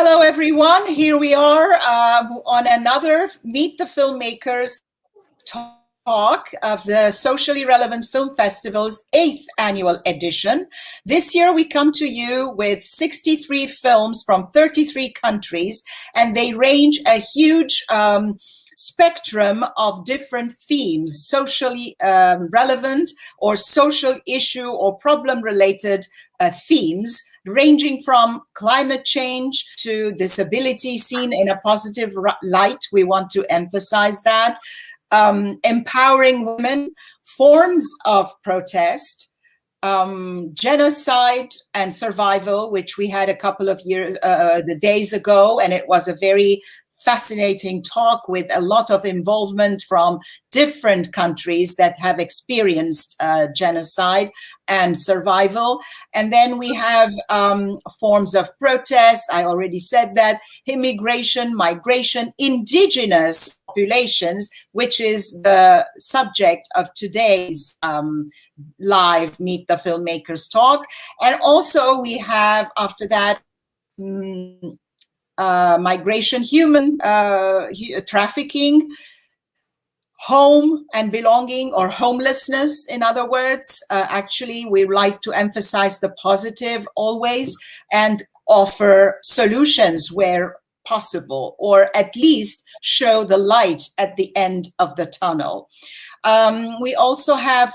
Hello, everyone. Here we are on another Meet the Filmmakers talk of the Socially Relevant Film Festival's 8th annual edition. This year, we come to you with 63 films from 33 countries, and they range a huge spectrum of different themes, socially relevant or social issue or problem-related themes, ranging from climate change to disability seen in a positive light. We want to emphasize that. Empowering women, forms of protest, genocide and survival, which we had a couple of days ago, and it was a very fascinating talk with a lot of involvement from different countries that have experienced genocide and survival. And then we have forms of protest. I already said that. Immigration, migration, indigenous populations, which is the subject of today's live Meet the Filmmakers talk. And also we have, after that, migration, human trafficking, home and belonging, or homelessness, in other words. Actually, we like to emphasize the positive always and offer solutions where possible, or at least show the light at the end of the tunnel. We also have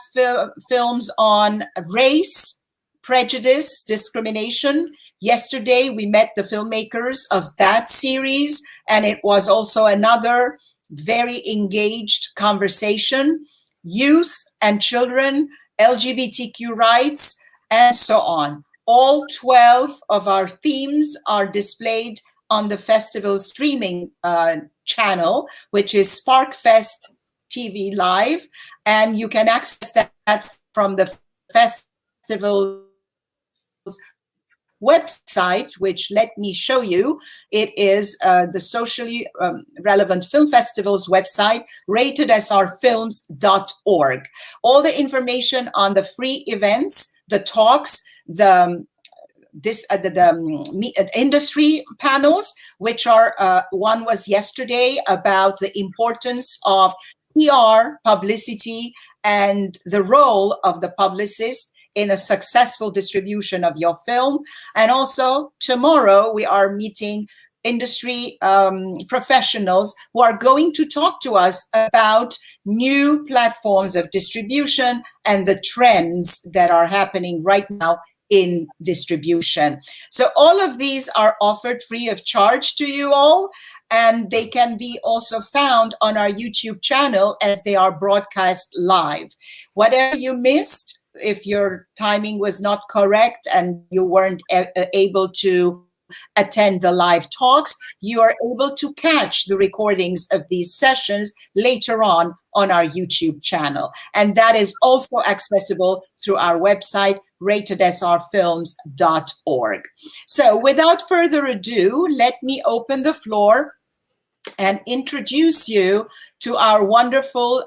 films on race, prejudice, discrimination. Yesterday, we met the filmmakers of that series, and it was also another very engaged conversation. Youth and children, LGBTQ rights, and so on. All 12 of our themes are displayed on the festival streaming channel, which is SparkFest TV Live, and you can access that from the festival website, which, let me show you, it is the Socially Relevant Film Festival's website, ratedSRfilms.org. All the information on the free events, the talks, the industry panels, which are, one was yesterday about the importance of PR, publicity, and the role of the publicist in a successful distribution of your film. And also tomorrow we are meeting industry professionals who are going to talk to us about new platforms of distribution and the trends that are happening right now in distribution. So all of these are offered free of charge to you all, and they can be also found on our YouTube channel as they are broadcast live. Whatever you missed, if your timing was not correct and you weren't able to attend the live talks, you are able to catch the recordings of these sessions later on our YouTube channel. And that is also accessible through our website, ratedSRfilms.org. So without further ado, let me open the floor and introduce you to our wonderful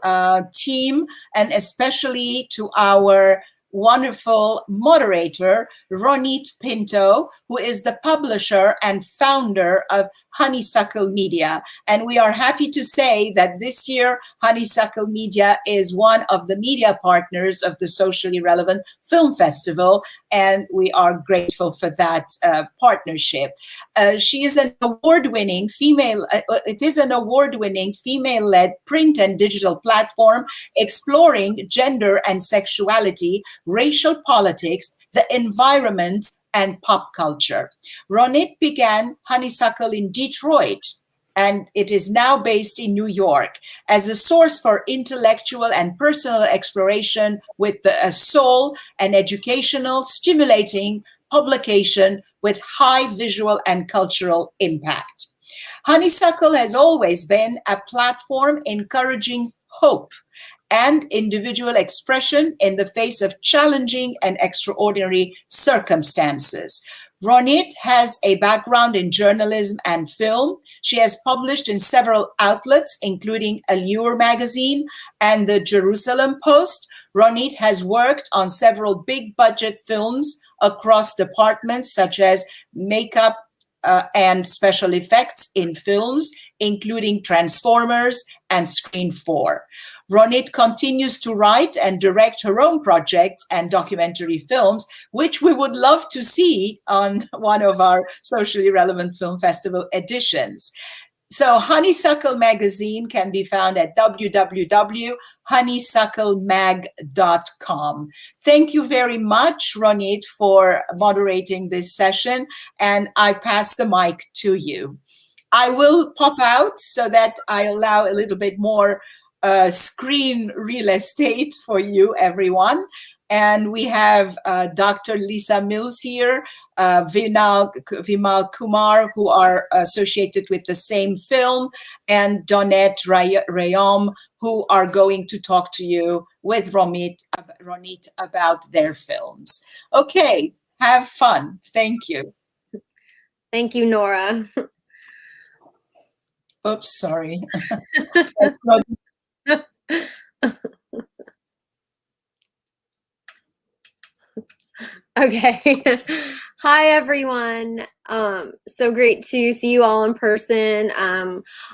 team, and especially to our wonderful moderator, Ronit Pinto, who is the publisher and founder of Honeysuckle Media. And we are happy to say that this year, Honeysuckle Media is one of the media partners of the Socially Relevant Film Festival, and we are grateful for that partnership. She is an award-winning female, it is an award-winning female-led print and digital platform exploring gender and sexuality, racial politics, the environment, and pop culture. Ronit began Honeysuckle in Detroit, and it is now based in New York as a source for intellectual and personal exploration with a soul and educational, stimulating publication with high visual and cultural impact. Honeysuckle has always been a platform encouraging hope and individual expression in the face of challenging and extraordinary circumstances. Ronit has a background in journalism and film. She has published in several outlets, including Allure magazine and the Jerusalem Post. Ronit has worked on several big budget films across departments such as makeup, and special effects in films, including Transformers and Screen 4. Ronit continues to write and direct her own projects and documentary films, which we would love to see on one of our socially relevant film festival editions. So Honeysuckle Magazine can be found at www.honeysucklemag.com. Thank you very much, Ronit, for moderating this session, and I pass the mic to you. I will pop out so that I allow a little bit more screen real estate for you, everyone. And we have Dr. Lisa Mills here, Vimal Kumar, who are associated with the same film, and Daunette Reyome, who are going to talk to you with Ronit about their films. Okay, have fun. Thank you. Thank you, Nora. Oops, sorry. That's not Okay. Hi, everyone. So great to see you all in person.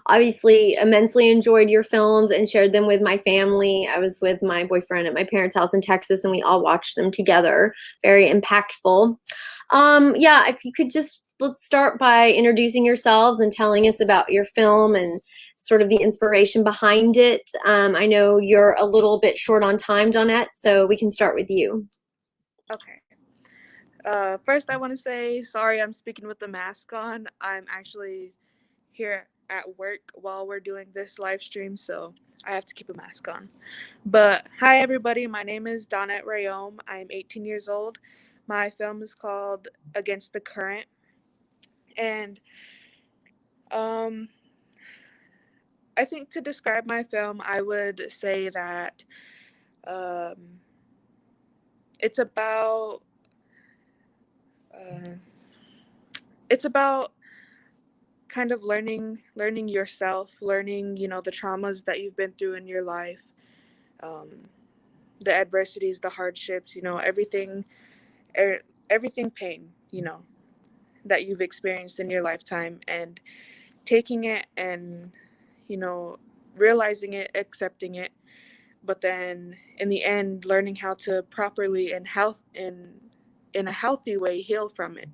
Obviously, immensely enjoyed your films and shared them with my family. I was with my boyfriend at my parents' house in Texas, and we all watched them together. Very impactful. Yeah, if you could just, let's start by introducing yourselves and telling us about your film and sort of the inspiration behind it. I know you're a little bit short on time, Daunette, so we can start with you. Okay. First, I want to say sorry I'm speaking with the mask on. I'm actually here at work while we're doing this live stream, so I have to keep a mask on. But hi, everybody. My name is Daunette Reyome. I'm 18 years old. My film is called Against the Current. And I think to describe my film, I would say that it's about kind of learning yourself, learning, the traumas that you've been through in your life, the adversities, the hardships, everything pain, that you've experienced in your lifetime, and taking it and, realizing it, accepting it, but then in the end, learning how to properly and in a healthy way heal from it.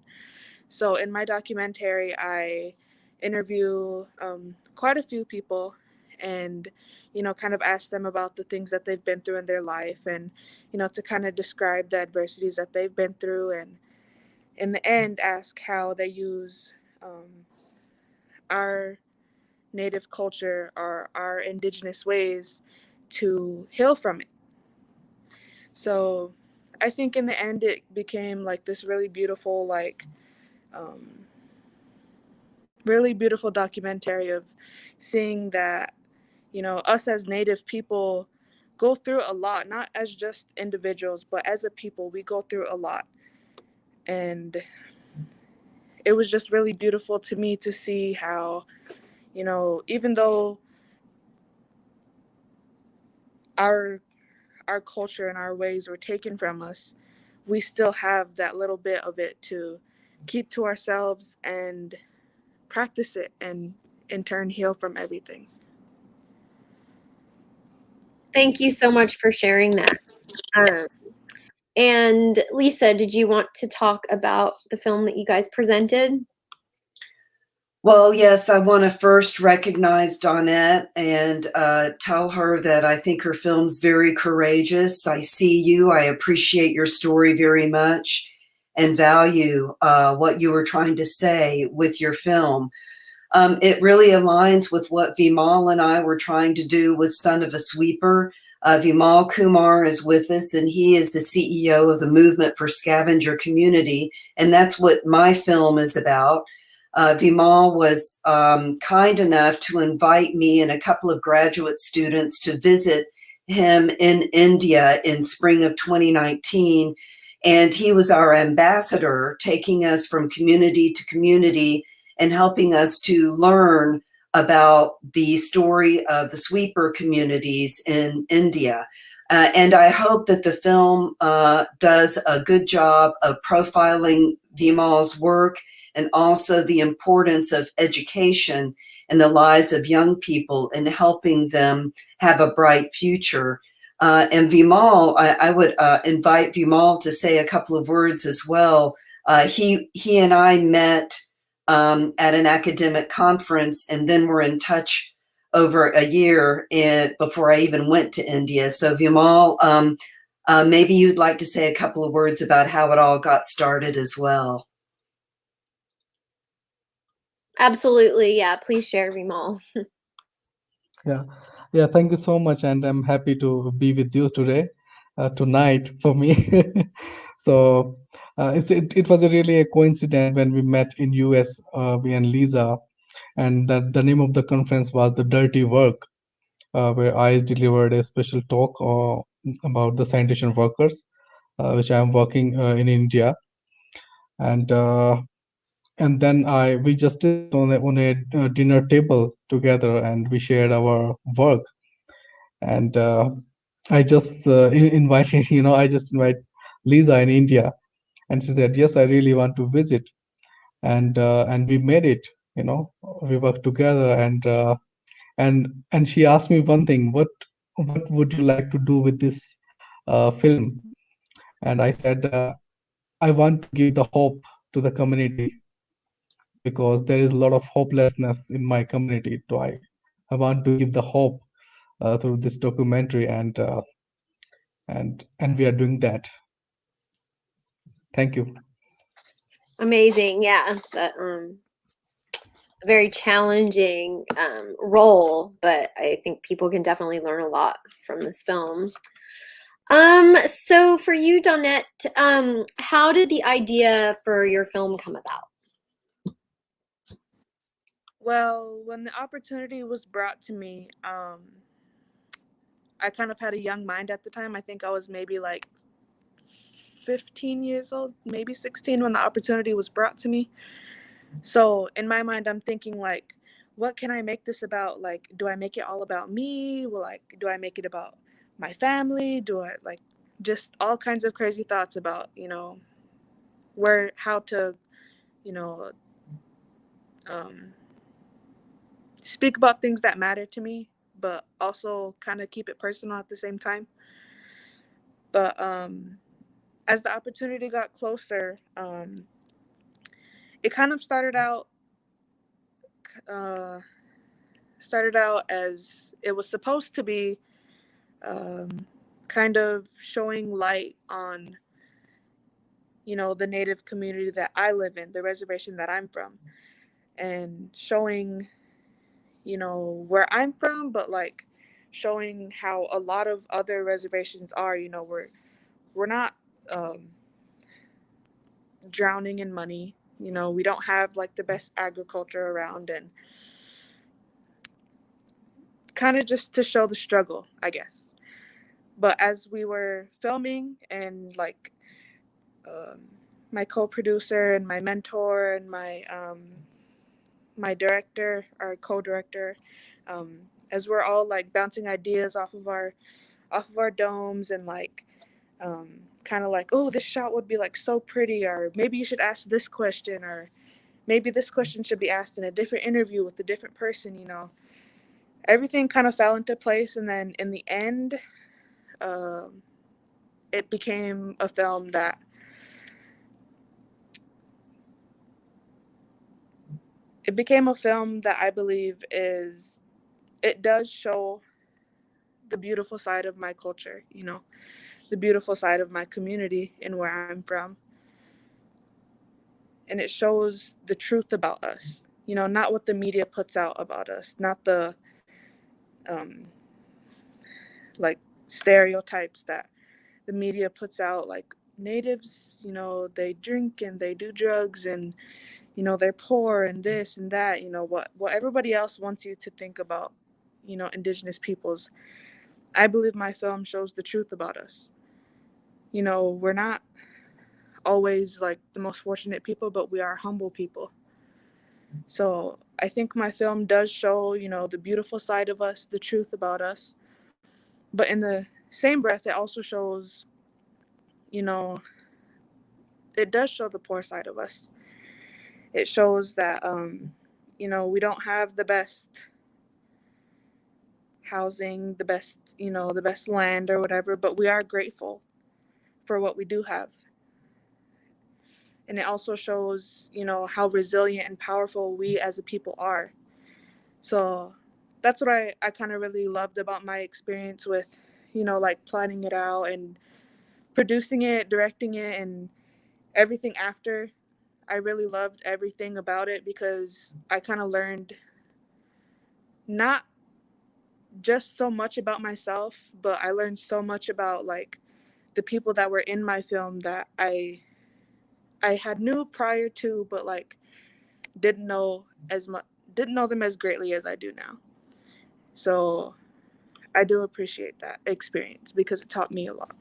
So in my documentary, I interview quite a few people and, kind of ask them about the things that they've been through in their life, and, to kind of describe the adversities that they've been through, and in the end, ask how they use our native culture or our indigenous ways to heal from it. So I think in the end, it became like this really beautiful, really beautiful documentary of seeing that, us as Native people go through a lot, not as just individuals, but as a people, we go through a lot. And it was just really beautiful to me to see how, even though our culture and our ways were taken from us, we still have that little bit of it to keep to ourselves and practice it, and in turn heal from everything. Thank you so much for sharing that. And Lisa, did you want to talk about the film that you guys presented? Well, yes, I want to first recognize Daunette and tell her that I think her film's very courageous. I see you. I appreciate your story very much and value what you were trying to say with your film. It really aligns with what Vimal and I were trying to do with Son of a Sweeper. Vimal Kumar is with us, and he is the CEO of the Movement for Scavenger Community, and that's what my film is about. Vimal was kind enough to invite me and a couple of graduate students to visit him in India in spring of 2019, and he was our ambassador, taking us from community to community and helping us to learn about the story of the sweeper communities in India. And I hope that the film does a good job of profiling Vimal's work and also the importance of education in the lives of young people and helping them have a bright future. And Vimal, I would invite Vimal to say a couple of words as well. He and I met at an academic conference, and then we're in touch over a year before I even went to India. So Vimal, maybe you'd like to say a couple of words about how it all got started as well. Absolutely, yeah. Please share, Vimal. Yeah, thank you so much, and I'm happy to be with you today, tonight for me. So it was really a coincidence when we met in US, me and Lisa, and the name of the conference was The Dirty Work, where I delivered a special talk about the sanitation workers, which I'm working in India, and then we just sat on a dinner table together, and we shared our work, and I just invited, I just invite Lisa in India, and she said, yes, I really want to visit, and we made it. We worked together, and she asked me one thing: what would you like to do with this film? And I said, I want to give the hope to the community, because there is a lot of hopelessness in my community. So I want to give the hope through this documentary, and we are doing that. Thank you. Amazing, yeah. That a very challenging role, but I think people can definitely learn a lot from this film. So for you, Daunnette, how did the idea for your film come about? Well, when the opportunity was brought to me, I kind of had a young mind at the time. I think I was maybe like 15 years old, maybe 16 when the opportunity was brought to me. So in my mind, I'm thinking like, what can I make this about? Like, do I make it all about me? Well, like, do I make it about my family? Do I like just all kinds of crazy thoughts about, how to, you know, speak about things that matter to me, but also kind of keep it personal at the same time. But as the opportunity got closer, it kind of started out as it was supposed to be, kind of showing light on, the Native community that I live in, the reservation that I'm from, and showing, where I'm from, but like showing how a lot of other reservations are. We're not drowning in money. We don't have like the best agriculture around, and kind of just to show the struggle, I guess. But as we were filming, and like my co-producer and my mentor and my director, our co-director, as we're all like bouncing ideas off of our domes, and like kind of like, oh, this shot would be like so pretty, or maybe you should ask this question, or maybe this question should be asked in a different interview with a different person. Everything kind of fell into place, and then in the end, it became a film that I believe it does show the beautiful side of my culture, the beautiful side of my community and where I'm from. And it shows the truth about us, not what the media puts out about us, not the like stereotypes that the media puts out, like natives, they drink and they do drugs, and they're poor and this and that, what everybody else wants you to think about, Indigenous peoples. I believe my film shows the truth about us. We're not always like the most fortunate people, but we are humble people. So I think my film does show, the beautiful side of us, the truth about us. But in the same breath, it also shows, you know, it does show the poor side of us. It shows that, you know, we don't have the best housing, the best, you know, the best land or whatever, but we are grateful for what we do have. And it also shows, you know, how resilient and powerful we as a people are. So that's what I kind of really loved about my experience with, you know, like planning it out and producing it, directing it, and everything after. I really loved everything about it because I kind of learned not just so much about myself, but I learned so much about like the people that were in my film that I had knew prior to, but like didn't know them as greatly as I do now. So I do appreciate that experience because it taught me a lot.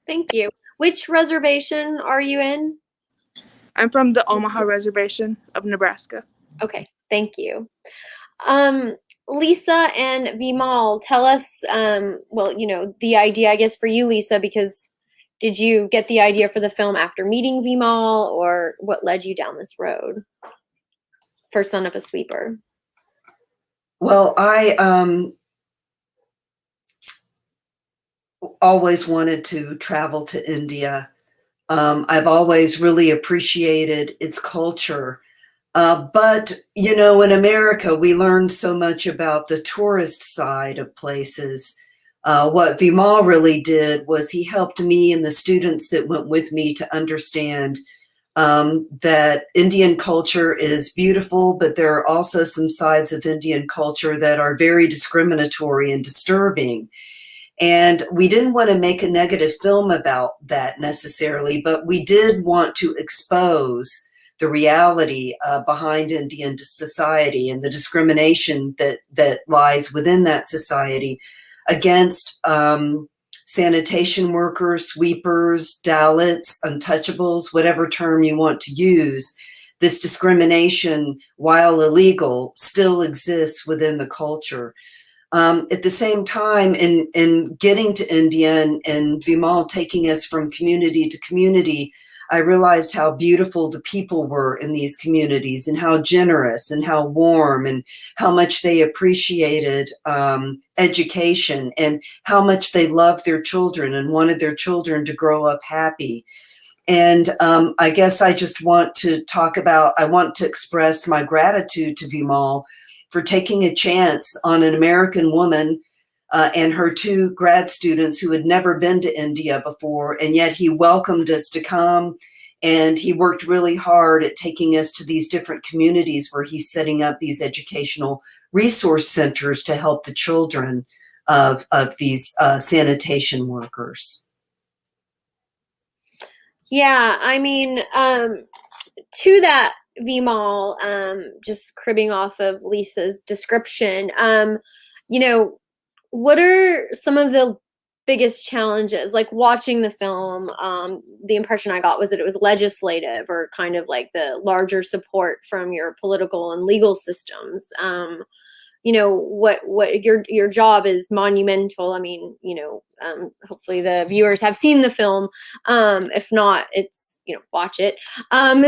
Thank you. Which reservation are you in? I'm from the Omaha Reservation of Nebraska. Okay, thank you. Lisa and Vimal, tell us, well, you know, the idea, I guess, for you, Lisa, because did you get the idea for the film after meeting Vimal, or what led you down this road for Son of a Sweeper? Well, I always wanted to travel to India. I've always really appreciated its culture. But, you know, in America, we learned so much about the tourist side of places. What Vimal really did was he helped me and the students that went with me to understand that Indian culture is beautiful, but there are also some sides of Indian culture that are very discriminatory and disturbing. And we didn't want to make a negative film about that necessarily, but we did want to expose the reality behind Indian society and the discrimination that lies within that society against sanitation workers, sweepers, Dalits, untouchables, whatever term you want to use. This discrimination, while illegal, still exists within the culture. At the same time, in getting to India and Vimal taking us from community to community, I realized how beautiful the people were in these communities and how generous and how warm and how much they appreciated education and how much they loved their children and wanted their children to grow up happy. And I guess I just want to I want to express my gratitude to Vimal for taking a chance on an American woman and her two grad students who had never been to India before, and yet he welcomed us to come, and he worked really hard at taking us to these different communities where he's setting up these educational resource centers to help the children of these sanitation workers. Yeah, I mean, to that, Vimal, just cribbing off of Lisa's description, you know, what are some of the biggest challenges? Like watching the film, the impression I got was that it was legislative or kind of like the larger support from your political and legal systems. You know, what your job is monumental. I mean, you know, hopefully the viewers have seen the film. If not, it's, you know, watch it.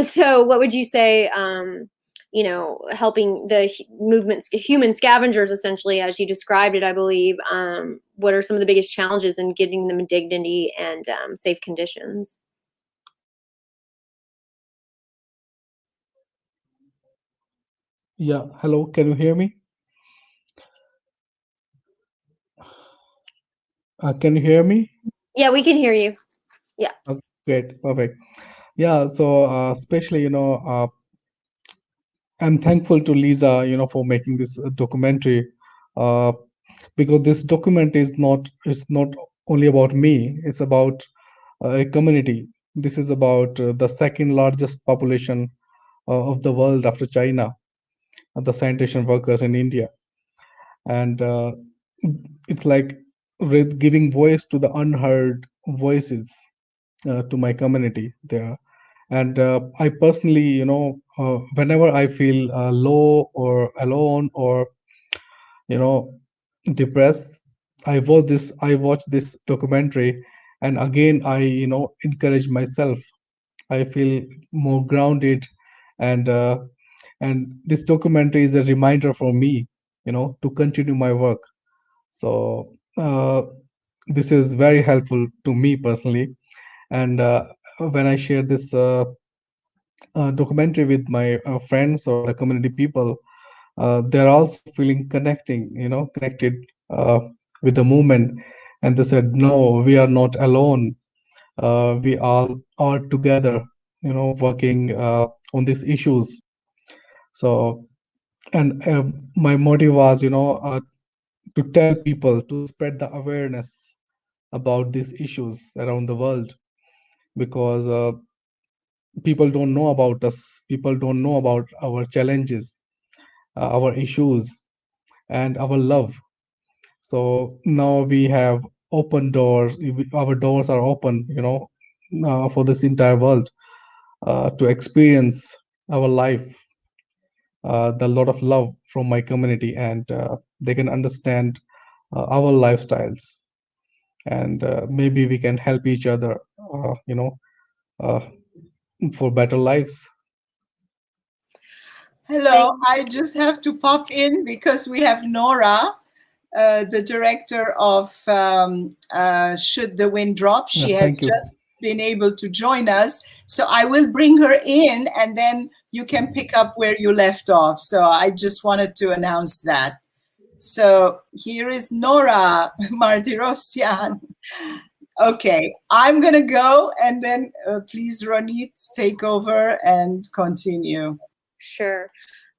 So what would you say, you know, helping the movements, human scavengers, essentially, as you described it, I believe, what are some of the biggest challenges in getting them dignity and safe conditions? Yeah, hello, can you hear me? Can you hear me? Yeah, we can hear you. Yeah. Okay, great, perfect. Yeah, so especially, you know, I'm thankful to Lisa, you know, for making this documentary, because this document is not only about me. It's about a community. This is about the second largest population of the world after China, the sanitation workers in India, and it's like giving voice to the unheard voices to my community there. And I personally, you know, whenever I feel low or alone or, you know, depressed, I watched this documentary, and again I encourage myself. I feel more grounded, and this documentary is a reminder for me, to continue my work. So this is very helpful to me personally. And when I share this documentary with my friends or the community people, they're also feeling connected uh, with the movement, and they said, "No, we are not alone. We all are together, working on these issues." So, and my motive was, to tell people, to spread the awareness about these issues around the world, because people don't know about us. People don't know about our challenges, our issues, and our love. So now we have open doors. Our doors are open, for this entire world to experience our life, the lot of love from my community, and they can understand our lifestyles, and maybe we can help each other, uh, for better lives. Hello, I just have to pop in because we have Nora, the director of Should the Wind Drop. She has Thank you. just been able to join us. So I will bring her in and then you can pick up where you left off. So I just wanted to announce that. So here is Nora Martirossian. Okay, I'm going to go and then please, Ronit, take over and continue. Sure.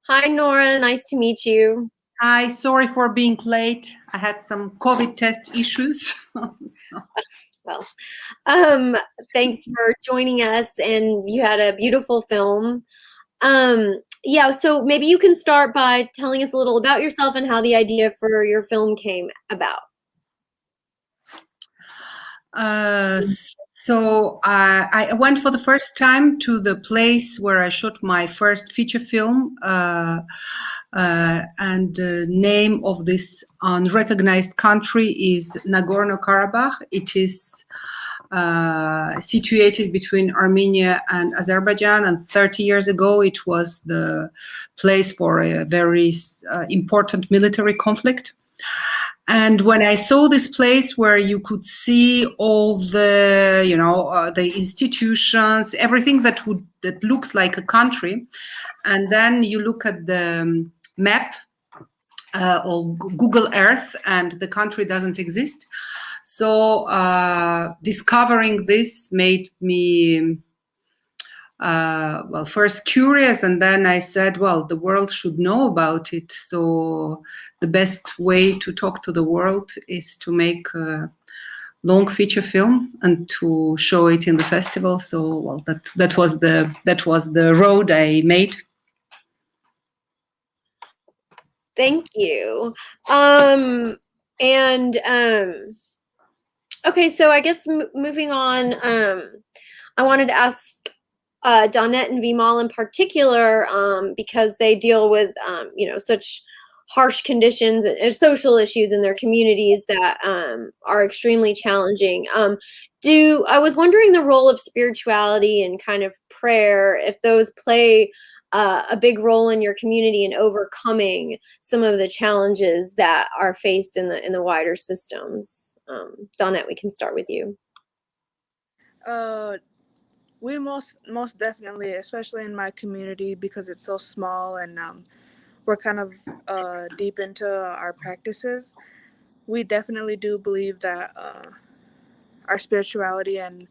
Hi, Nora. Nice to meet you. Hi, sorry for being late. I had some COVID test issues. Well, thanks for joining us, and you had a beautiful film. Yeah, so maybe you can start by telling us a little about yourself and how the idea for your film came about. So I went for the first time to the place where I shot my first feature film, and the name of this unrecognized country is Nagorno-Karabakh. It is situated between Armenia and Azerbaijan, and 30 years ago it was the place for a very important military conflict. And when I saw this place where you could see all the, the institutions, everything that looks like a country, and then you look at the map or Google Earth, and the country doesn't exist. So discovering this made me first curious, and then I said, well, the world should know about it. So the best way to talk to the world is to make a long feature film and to show it in the festival. So, well, that was the road I made. Thank you. Okay, so I guess moving on, I wanted to ask Daunnette and Vimal in particular, because they deal with, such harsh conditions and social issues in their communities that are extremely challenging. I was wondering the role of spirituality and kind of prayer, if those play a big role in your community in overcoming some of the challenges that are faced in the wider systems. Daunnette, we can start with you. We most definitely, especially in my community, because it's so small and we're kind of deep into our practices, we definitely do believe that our spirituality and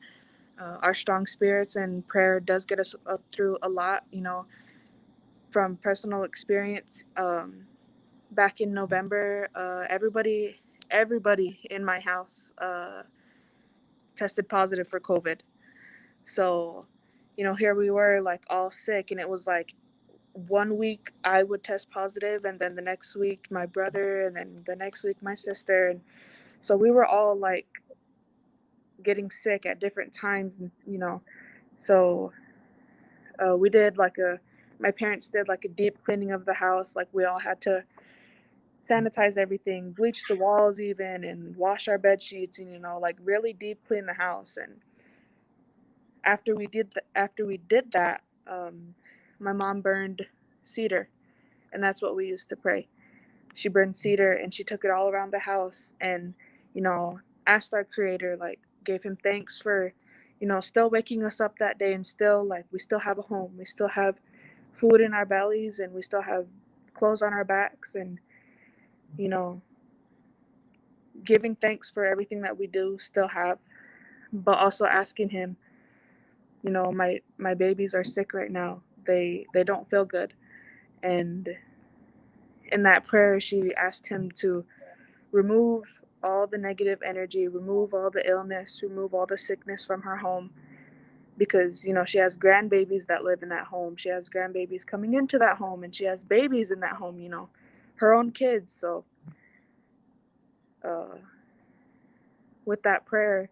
our strong spirits and prayer does get us through a lot, from personal experience. Back in November, everybody in my house tested positive for COVID. So, here we were like all sick, and it was like 1 week I would test positive, and then the next week my brother, and then the next week my sister. And so we were all like getting sick at different times, so my parents did like a deep cleaning of the house. Like we all had to sanitize everything, bleach the walls even, and wash our bed sheets, and, you know, like really deep clean the house. And after we did that, my mom burned cedar, and that's what we used to pray. She burned cedar and she took it all around the house, and, you know, asked our Creator, like, gave him thanks for, you know, still waking us up that day, and still, like, we still have a home, we still have food in our bellies, and we still have clothes on our backs, and, you know, giving thanks for everything that we do still have, but also asking him, you know, my babies are sick right now. They don't feel good. And in that prayer, she asked him to remove all the negative energy, remove all the illness, remove all the sickness from her home, because, you know, she has grandbabies that live in that home. She has grandbabies coming into that home, and she has babies in that home, you know, her own kids. So with that prayer,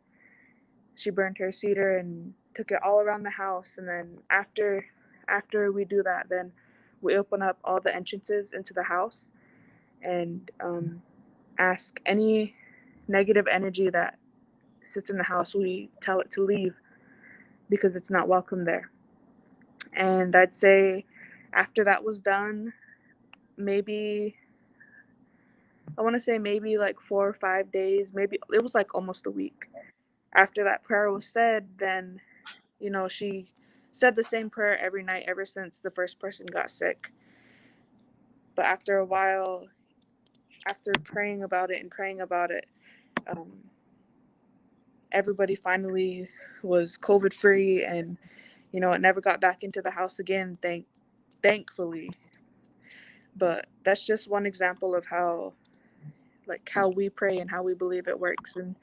she burned her cedar and took it all around the house. And then after we do that, then we open up all the entrances into the house and ask any negative energy that sits in the house, we tell it to leave, because it's not welcome there. And I'd say after that was done, maybe like 4 or 5 days, maybe it was like almost a week after that prayer was said, then, you know, she said the same prayer every night ever since the first person got sick. But after a while, after praying about it, everybody finally was COVID free, and, you know, it never got back into the house again, thankfully. But that's just one example of how we pray and how we believe it works. And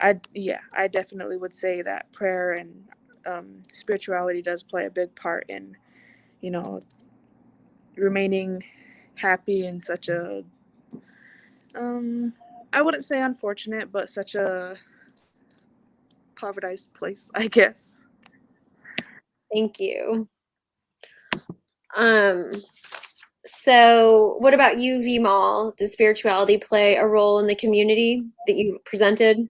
I definitely would say that prayer and spirituality does play a big part in, you know, remaining happy in such a I wouldn't say unfortunate, but such a povertized place, I guess. Thank you. So what about you, Vimal? Does spirituality play a role in the community that you presented?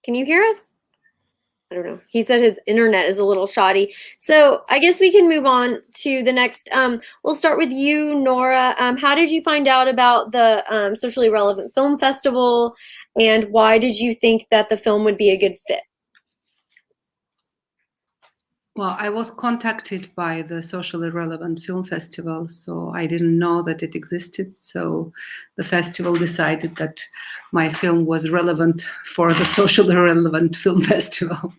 Can you hear us? I don't know. He said his internet is a little shoddy. So I guess we can move on to the next. We'll start with you, Nora. How did you find out about the Socially Relevant Film Festival, and why did you think that the film would be a good fit? Well, I was contacted by the Socially Relevant Film Festival, so I didn't know that it existed. So the festival decided that my film was relevant for the Socially Relevant Film Festival.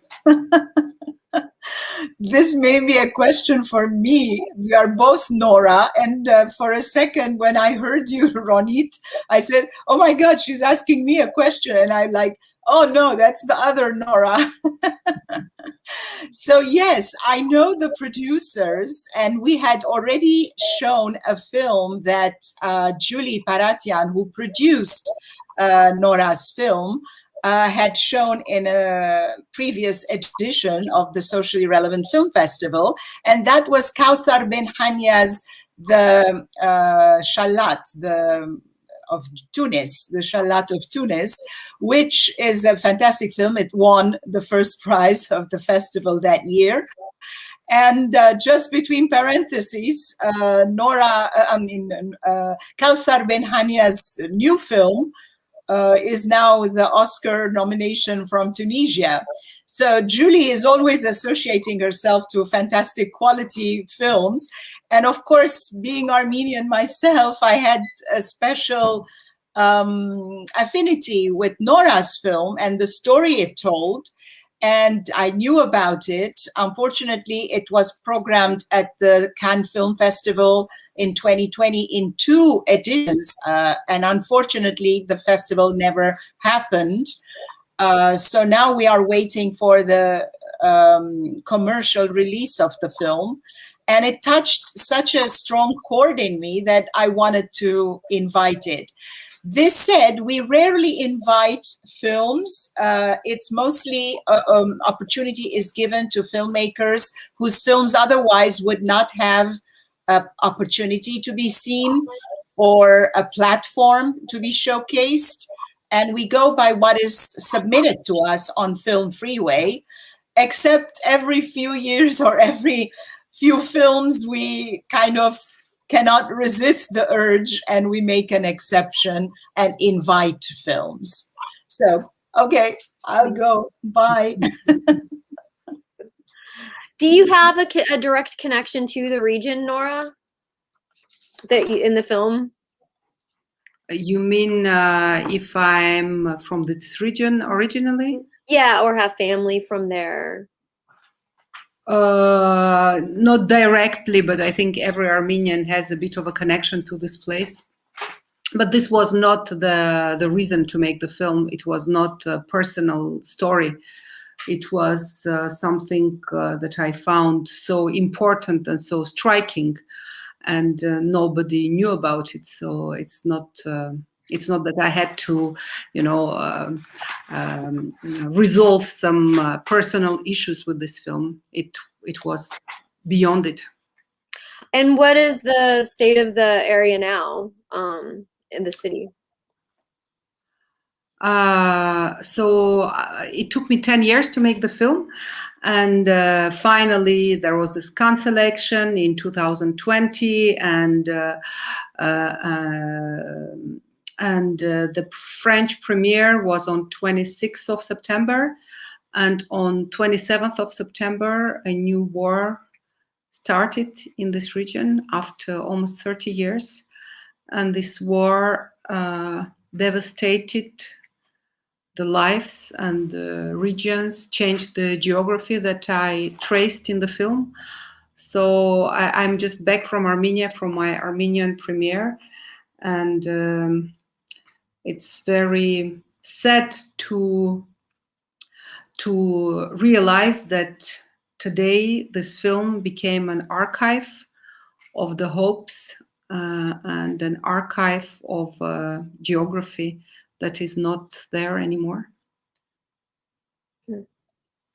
This may be a question for me. We are both Nora, and for a second when I heard you, Ronit, I said, oh my God, she's asking me a question. And I'm like, oh no, that's the other Nora. So yes, I know the producers, and we had already shown a film that Julie Paratian, who produced Nora's film, had shown in a previous edition of the Socially Relevant Film Festival, and that was Kauthar Ben Hanya's The Shalat, of Tunis, The Shalat of Tunis, which is a fantastic film. It won the first prize of the festival that year. And just between parentheses, Kauthar Ben Hanya's new film is now the Oscar nomination from Tunisia. So Julie is always associating herself to fantastic quality films. And of course, being Armenian myself, I had a special affinity with Nora's film and the story it told. And I knew about it. Unfortunately, it was programmed at the Cannes Film Festival in 2020 in 2 editions. And unfortunately, the festival never happened. So now we are waiting for the commercial release of the film. And it touched such a strong chord in me that I wanted to invite it. This said, we rarely invite films. It's mostly opportunity is given to filmmakers whose films otherwise would not have an opportunity to be seen or a platform to be showcased. And we go by what is submitted to us on Film Freeway, except every few years or every few films, we kind of cannot resist the urge and we make an exception and invite films. So, okay, I'll go. Bye. Do you have a direct connection to the region, Nora, that in the film? You mean if I'm from this region originally? Yeah, or have family from there. Not directly, but I think every Armenian has a bit of a connection to this place. But this was not the reason to make the film. It was not a personal story. It was something that I found so important and so striking, and nobody knew about it. So it's not that I had to, resolve some personal issues with this film. It was beyond it. And what is the state of the area now in the city? So it took me 10 years to make the film. And finally, there was this Cannes election in 2020, and the French premiere was on 26th of September. And on 27th of September, a new war started in this region after almost 30 years. And this war devastated the lives and the regions, changed the geography that I traced in the film. So I'm just back from Armenia, from my Armenian premiere. And it's very sad to realize that today this film became an archive of the hopes and an archive of geography that is not there anymore.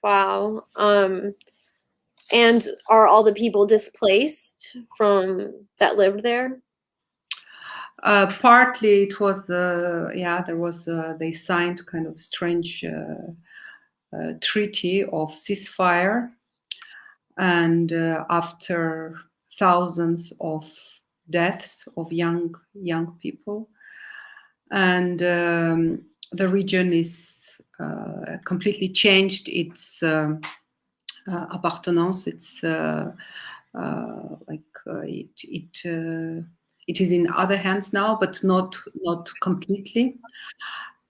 Wow. And are all the people displaced from that lived there? Partly it was, there was, they signed kind of strange treaty of ceasefire. And after thousands of deaths of young people, and the region is completely changed its appartenance. It's it is in other hands now, but not completely.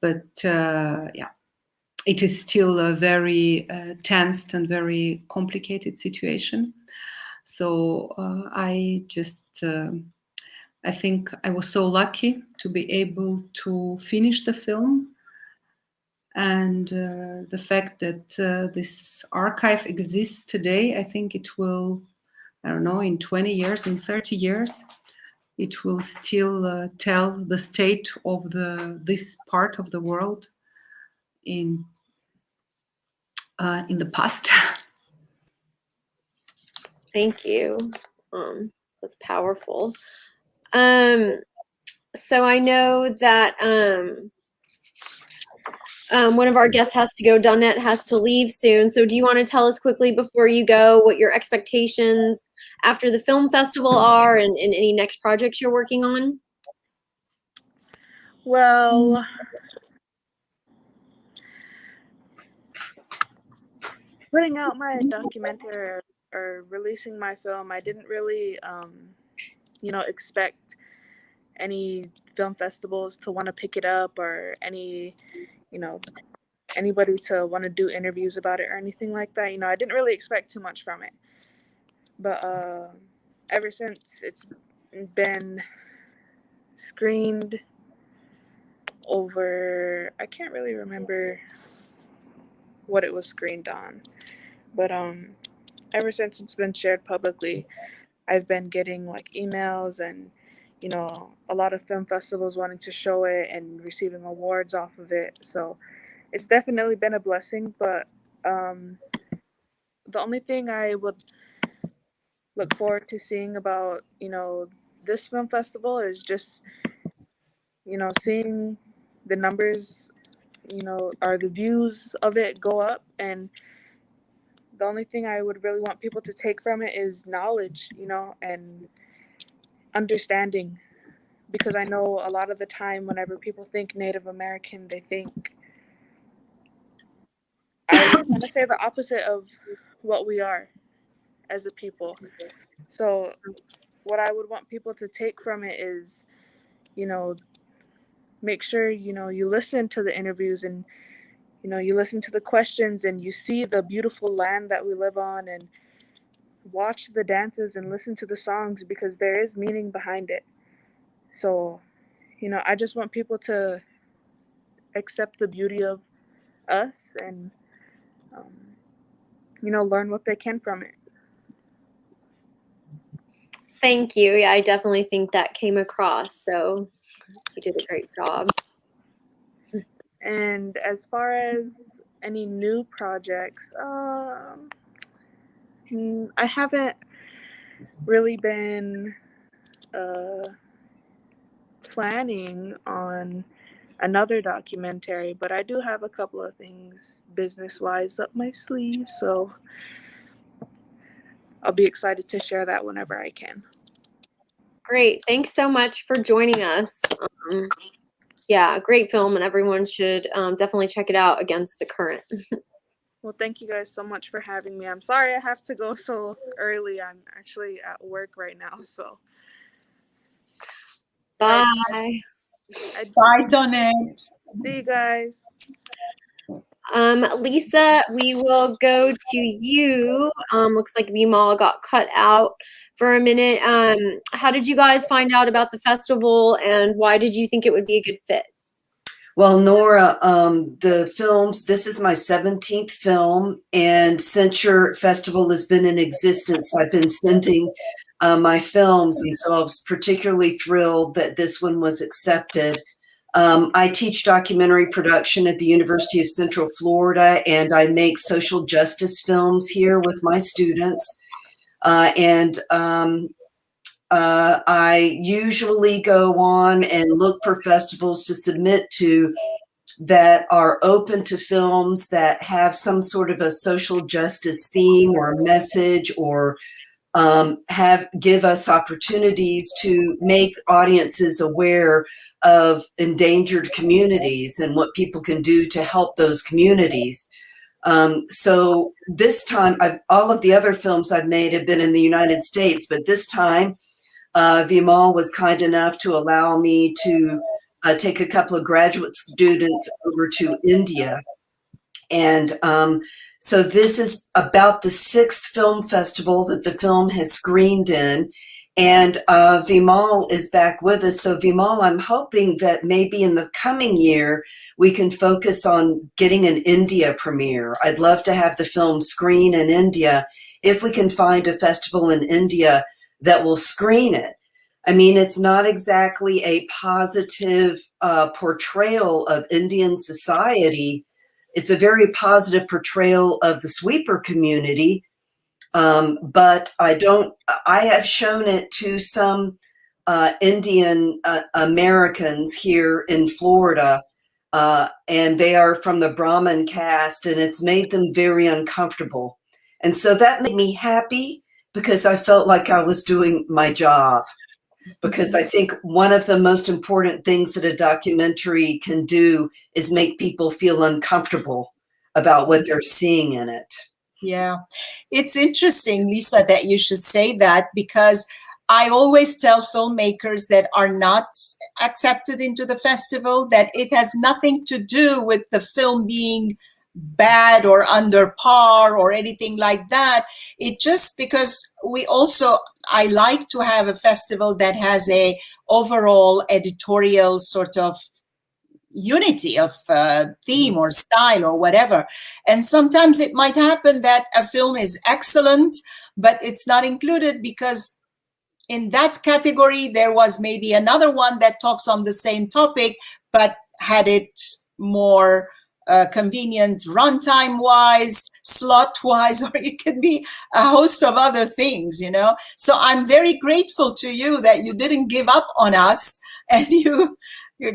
But it is still a very tensed and very complicated situation. So I think I was so lucky to be able to finish the film. And the fact that this archive exists today, I think it will, I don't know, in 20 years, in 30 years, it will still tell the state of this part of the world in the past. Thank you. That's powerful. So I know that one of our guests has to go. Daunnette has to leave soon. So do you want to tell us quickly before you go what your expectations after the film festival are and any next projects you're working on? Well, putting out my documentary or releasing my film, I didn't really, expect any film festivals to want to pick it up or anybody to want to do interviews about it or anything like that. I didn't really expect too much from it. But ever since it's been screened over, I can't really remember what it was screened on, but ever since it's been shared publicly, I've been getting like emails and you know, a lot of film festivals wanting to show it and receiving awards off of it. So it's definitely been a blessing, but the only thing I would look forward to seeing about, you know, this film festival is just, you know, seeing the numbers, you know, or the views of it go up. And the only thing I would really want people to take from it is knowledge, you know, and understanding. Because I know a lot of the time whenever people think Native American, they think, I was going to say the opposite of what we are as a people. So what I would want people to take from it is, you know, make sure, you know, you listen to the interviews and, you know, you listen to the questions and you see the beautiful land that we live on and watch the dances and listen to the songs, because there is meaning behind it. So, you know, I just want people to accept the beauty of us and, you know, learn what they can from it. Thank you. Yeah, I definitely think that came across. So you did a great job. And as far as any new projects, I haven't really been planning on another documentary, but I do have a couple of things business-wise up my sleeve, so I'll be excited to share that whenever I can. Great. Thanks so much for joining us. Yeah, great film, and everyone should definitely check it out, Against the Current. Well, thank you guys so much for having me. I'm sorry I have to go so early. I'm actually at work right now, so. Bye. Bye, Daunnette. See you guys. Lisa, we will go to you. Looks like Vimal got cut out for a minute. How did you guys find out about the festival, and why did you think it would be a good fit? Well, Nora, the films, this is my 17th film, and since your festival has been in existence, I've been sending my films, and so I was particularly thrilled that this one was accepted. I teach documentary production at the University of Central Florida, and I make social justice films here with my students. I usually go on and look for festivals to submit to that are open to films that have some sort of a social justice theme or message, or give us opportunities to make audiences aware of endangered communities and what people can do to help those communities. So this time, all of the other films I've made have been in the United States, but this time Vimal was kind enough to allow me to take a couple of graduate students over to India. And so this is about the 6th film festival that the film has screened in. And Vimal is back with us. So Vimal, I'm hoping that maybe in the coming year, we can focus on getting an India premiere. I'd love to have the film screen in India if we can find a festival in India that will screen it. I mean, it's not exactly a positive portrayal of Indian society. It's a very positive portrayal of the sweeper community. But I have shown it to some Indian Americans here in Florida, and they are from the Brahmin caste, and it's made them very uncomfortable. And so that made me happy, because I felt like I was doing my job. Because I think one of the most important things that a documentary can do is make people feel uncomfortable about what they're seeing in it. Yeah, it's interesting, Lisa, that you should say that, because I always tell filmmakers that are not accepted into the festival that it has nothing to do with the film being bad or under par or anything like that. It just because I like to have a festival that has a overall editorial sort of unity of theme or style or whatever. And sometimes it might happen that a film is excellent, but it's not included because in that category, there was maybe another one that talks on the same topic, but had it more convenient runtime wise, slot wise, or it could be a host of other things, you know. So I'm very grateful to you that you didn't give up on us and you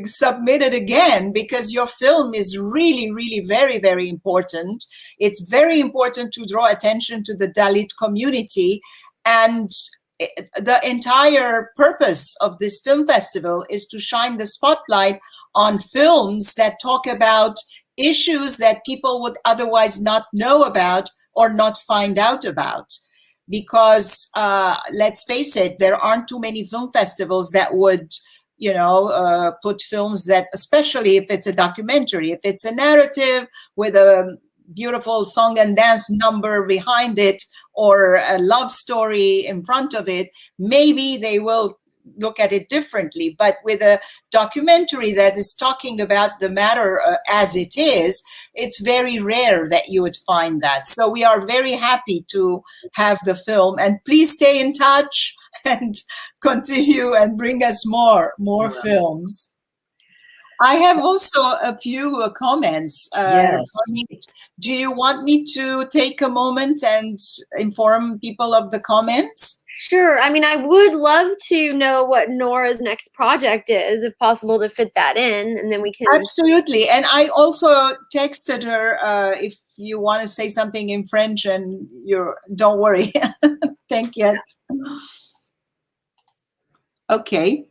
submitted again, because your film is really, really very, very important. It's very important to draw attention to the Dalit community, and the entire purpose of this film festival is to shine the spotlight on films that talk about issues that people would otherwise not know about or not find out about. Because let's face it, there aren't too many film festivals that would, you know, put films that, especially if it's a documentary, if it's a narrative with a beautiful song and dance number behind it, or a love story in front of it, maybe they will look at it differently. But with a documentary that is talking about the matter as it is, it's very rare that you would find that. So we are very happy to have the film, and please stay in touch and continue and bring us more films. I have also a few comments. Yes. Do you want me to take a moment and inform people of the comments? Sure. I mean, I would love to know what Nora's next project is, if possible, to fit that in, and then we can. Absolutely. And I also texted her if you want to say something in French, and don't worry. Thank you. Okay.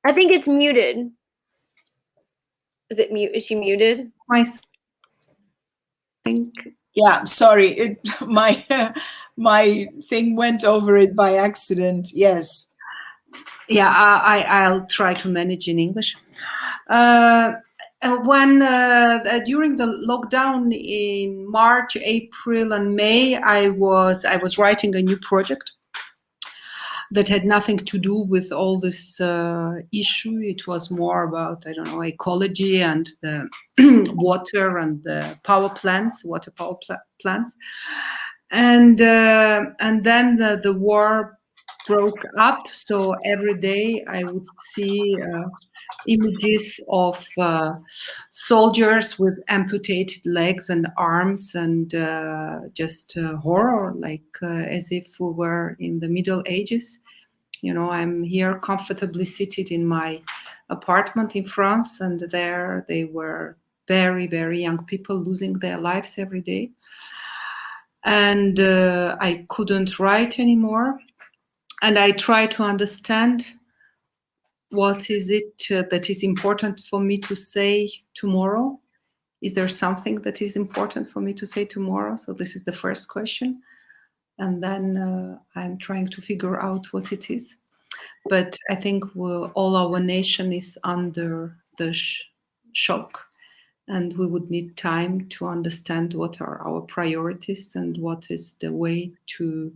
I think it's muted. Is it mute? Is she muted? I think. Yeah, sorry. My thing went over it by accident. Yes. Yeah, I'll try to manage in English. When during the lockdown in March, April, and May, I was writing a new project that had nothing to do with all this issue. It was more about, I don't know, ecology and the water and the water power plants. And then the war broke up. So every day I would see images of soldiers with amputated legs and arms, and just horror, like as if we were in the Middle Ages. You know, I'm here comfortably seated in my apartment in France, and there they were very, very young people losing their lives every day. And I couldn't write anymore. And I try to understand what is it that is important for me to say tomorrow. Is there something that is important for me to say tomorrow? So this is the first question. And then I'm trying to figure out what it is. But I think all our nation is under the shock, and we would need time to understand what are our priorities and what is the way to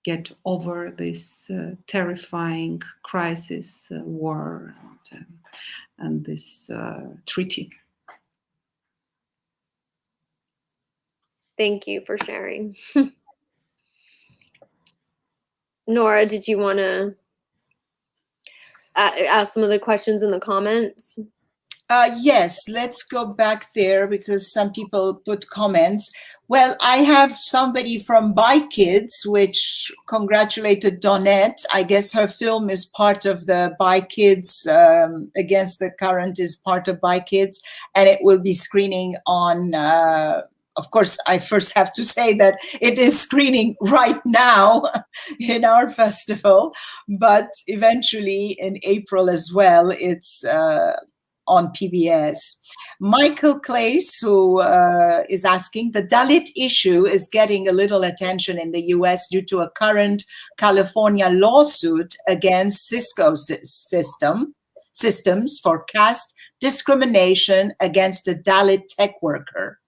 get over this terrifying crisis, war, and this treaty. Thank you for sharing. Nora, did you want to ask some of the questions in the comments? Yes, let's go back there because some people put comments. Well, I have somebody from By Kids, which congratulated Daunnette. I guess her film is part of the By Kids, Against the Current is part of By Kids, and it will be screening on, of course, I first have to say that it is screening right now in our festival, but eventually in April as well, it's on PBS. Michael Clace, who is asking, the Dalit issue is getting a little attention in the US due to a current California lawsuit against Cisco systems for caste discrimination against a Dalit tech worker.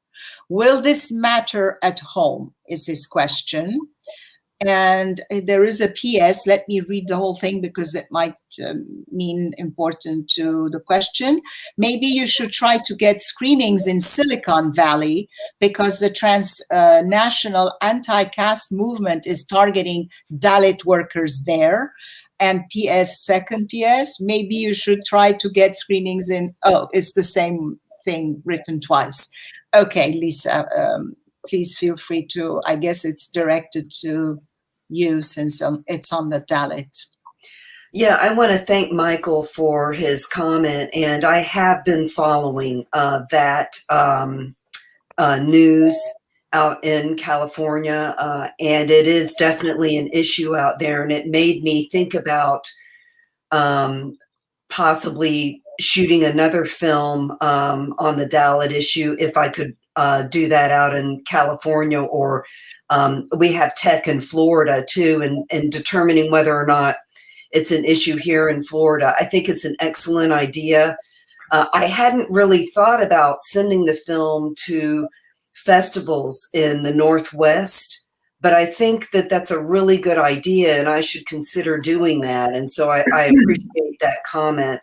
Will this matter at home, is his question. And there is a PS. Let me read the whole thing because it might mean important to the question. Maybe you should try to get screenings in Silicon Valley because the transnational anti-caste movement is targeting Dalit workers there. And PS, second PS, maybe you should try to get screenings in, oh, it's the same thing written twice. Okay, Lisa, please feel free to, I guess it's directed to you since it's on the Dalit. Yeah, I want to thank Michael for his comment, and I have been following that news out in California, and it is definitely an issue out there, and it made me think about possibly shooting another film on the Dalit issue if I could do that out in California, or we have tech in Florida too, and determining whether or not it's an issue here in Florida. I think it's an excellent idea. I hadn't really thought about sending the film to festivals in the Northwest, but I think that that's a really good idea, and I should consider doing that. And so I appreciate that comment.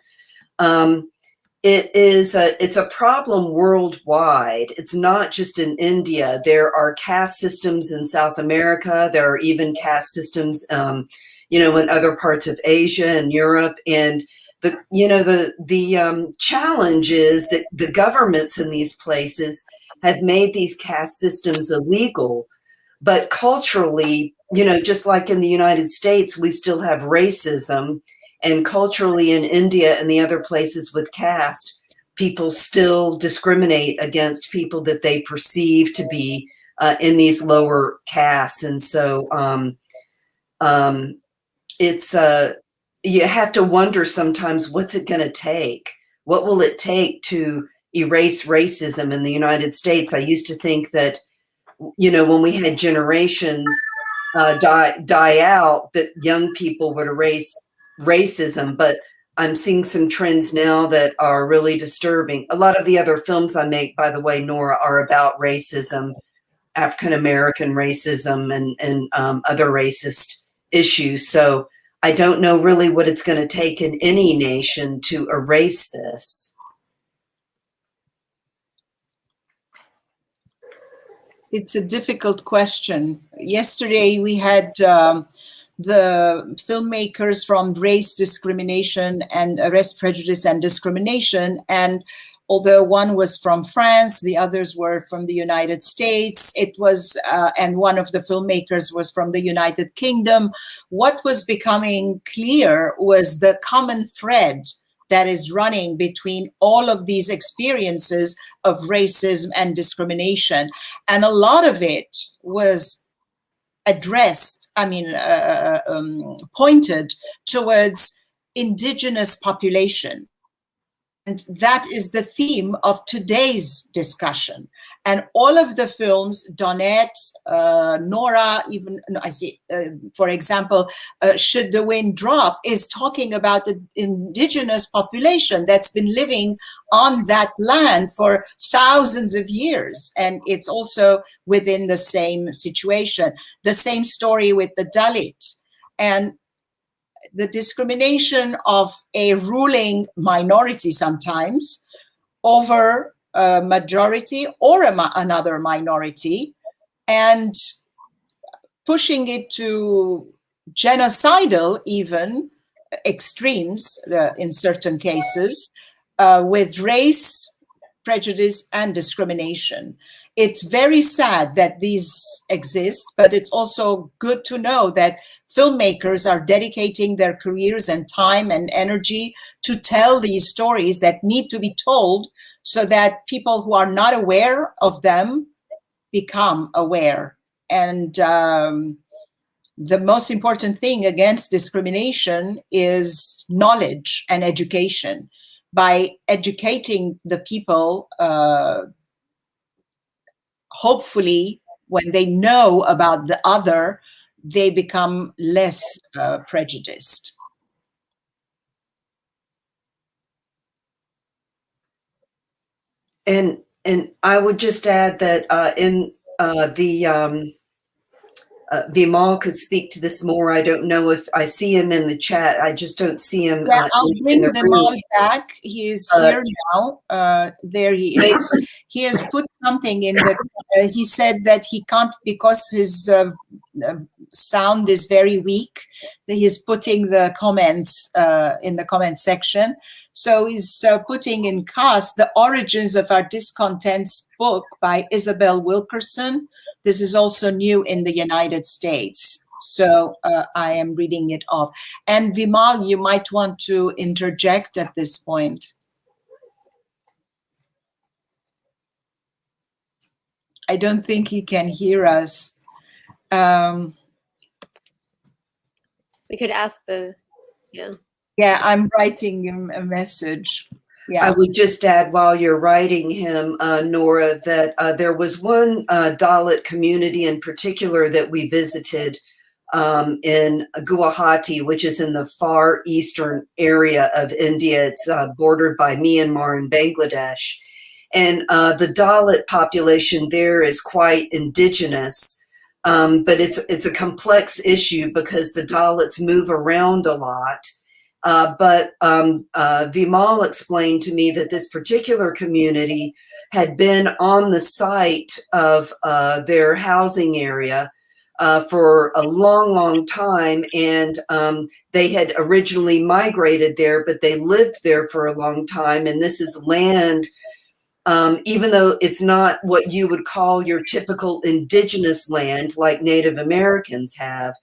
It's a problem worldwide. It's not just in India. There are caste systems in South America. There are even caste systems, in other parts of Asia and Europe. And the challenge is that the governments in these places have made these caste systems illegal. But culturally, just like in the United States, we still have racism. And culturally in India and the other places with caste, people still discriminate against people that they perceive to be in these lower castes. And so it's you have to wonder sometimes, what's it going to take? What will it take to erase racism in the United States? I used to think that, when we had generations die out, that young people would erase racism, but I'm seeing some trends now that are really disturbing. A lot of the other films I make, by the way, Nora, are about racism, African-American racism, and other racist issues. So I don't know really what it's going to take in any nation to erase this. It's a difficult question. Yesterday we had the filmmakers from Race Discrimination and Arrest, Prejudice and Discrimination. And although one was from France, the others were from the United States, and one of the filmmakers was from the United Kingdom. What was becoming clear was the common thread that is running between all of these experiences of racism and discrimination. And a lot of it was pointed towards indigenous population. And that is the theme of today's discussion. And all of the films, Daunnette, Nora, even, for example, Should the Wind Drop, is talking about the indigenous population that's been living on that land for thousands of years. And it's also within the same situation. The same story with the Dalit. And the discrimination of a ruling minority sometimes over a majority or another minority, and pushing it to genocidal even extremes in certain cases with race, prejudice, and discrimination. It's very sad that these exist, but it's also good to know that filmmakers are dedicating their careers and time and energy to tell these stories that need to be told so that people who are not aware of them become aware. And the most important thing against discrimination is knowledge and education. By educating the people, hopefully when they know about the other, they become less prejudiced. And I would just add that in the Vimal could speak to this more. I don't know if I see him in the chat. I just don't see him Yeah, I'll in bring the room. Vimal back. He is here now. There he is. He has put something in the. He said that he can't because his sound is very weak. That he's putting the comments in the comment section. So he's putting in Caste, The Origins of Our Discontents book by Isabel Wilkerson. This is also new in the United States. So I am reading it off. And Vimal, you might want to interject at this point. I don't think he can hear us. We could ask yeah. Yeah, I'm writing him a message. Yeah. I would just add while you're writing him, Nora, that there was one Dalit community in particular that we visited in Guwahati, which is in the far eastern area of India. It's bordered by Myanmar and Bangladesh. And the Dalit population there is quite indigenous, but it's a complex issue because the Dalits move around a lot. But Vimal explained to me that this particular community had been on the site of their housing area for a long, long time. And they had originally migrated there, but they lived there for a long time. And this is land, even though it's not what you would call your typical indigenous land like Native Americans have,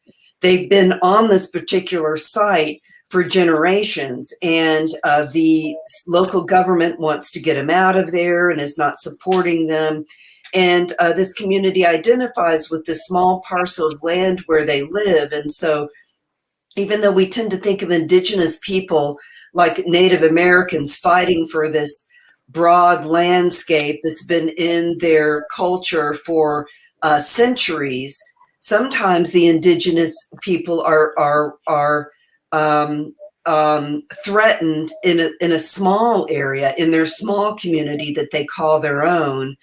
they've been on this particular site for generations, and the local government wants to get them out of there and is not supporting them. And this community identifies with this small parcel of land where they live. And so even though we tend to think of indigenous people like Native Americans fighting for this broad landscape that's been in their culture for centuries, sometimes the indigenous people are threatened in a small area, in their small community that they call their own,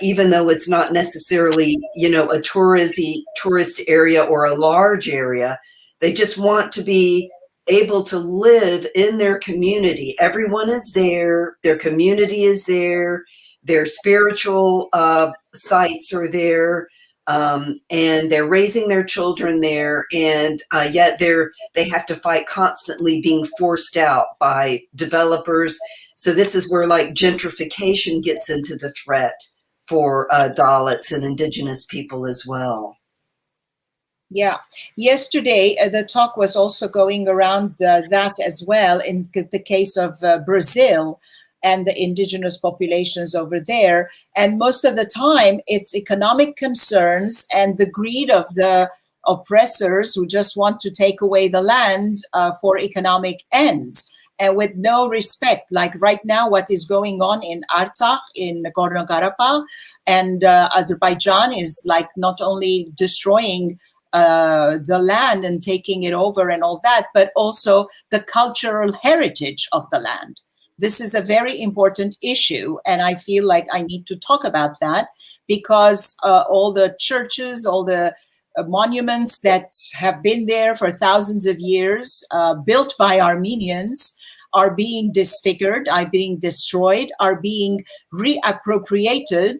even though it's not necessarily, a tourist area or a large area. They just want to be able to live in their community. Everyone is there, their community is there, their spiritual sites are there. And they're raising their children there, and yet they have to fight constantly being forced out by developers. So this is where like gentrification gets into the threat for Dalits and indigenous people as well. Yeah, yesterday the talk was also going around that as well in the case of Brazil and the indigenous populations over there. And most of the time, it's economic concerns and the greed of the oppressors who just want to take away the land for economic ends, and with no respect. Like right now, what is going on in Artsakh, in Nagorno-Karabakh, and Azerbaijan is like not only destroying the land and taking it over and all that, but also the cultural heritage of the land. This is a very important issue, and I feel like I need to talk about that because all the churches, all the monuments that have been there for thousands of years, built by Armenians, are being disfigured, are being destroyed, are being reappropriated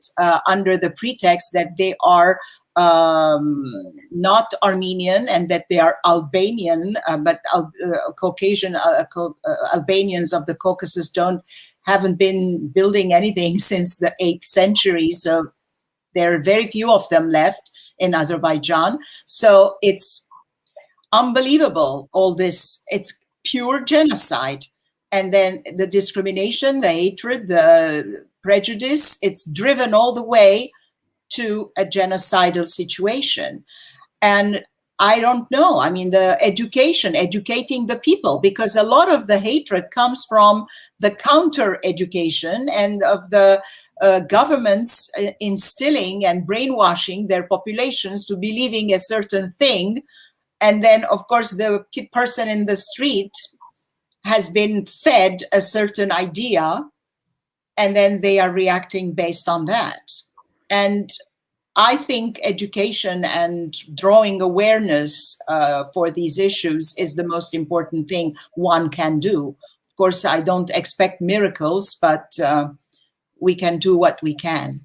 under the pretext that they are not Armenian and that they are Albanian, but Caucasian Albanians of the Caucasus haven't been building anything since the 8th century. So there are very few of them left in Azerbaijan. So it's unbelievable, all this. It's pure genocide. And then the discrimination, the hatred, the prejudice, it's driven all the way to a genocidal situation. And I don't know, I mean, the educating the people, because a lot of the hatred comes from the counter education and of the governments instilling and brainwashing their populations to believing a certain thing. And then, of course, the person in the street has been fed a certain idea, and then they are reacting based on that. And I think education and drawing awareness for these issues is the most important thing one can do. Of course, I don't expect miracles, but we can do what we can.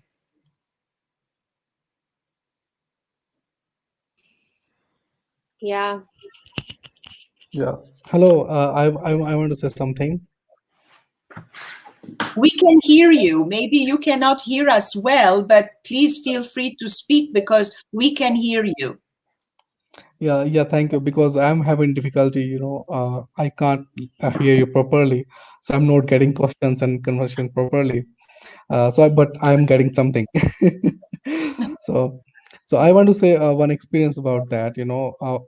Yeah. Yeah. Hello. I want to say something. We can hear you. Maybe you cannot hear us well, but please feel free to speak because we can hear you. Yeah, thank you. Because I'm having difficulty, I can't hear you properly, so I'm not getting questions and conversation properly. But I'm getting something. So I want to say one experience about that.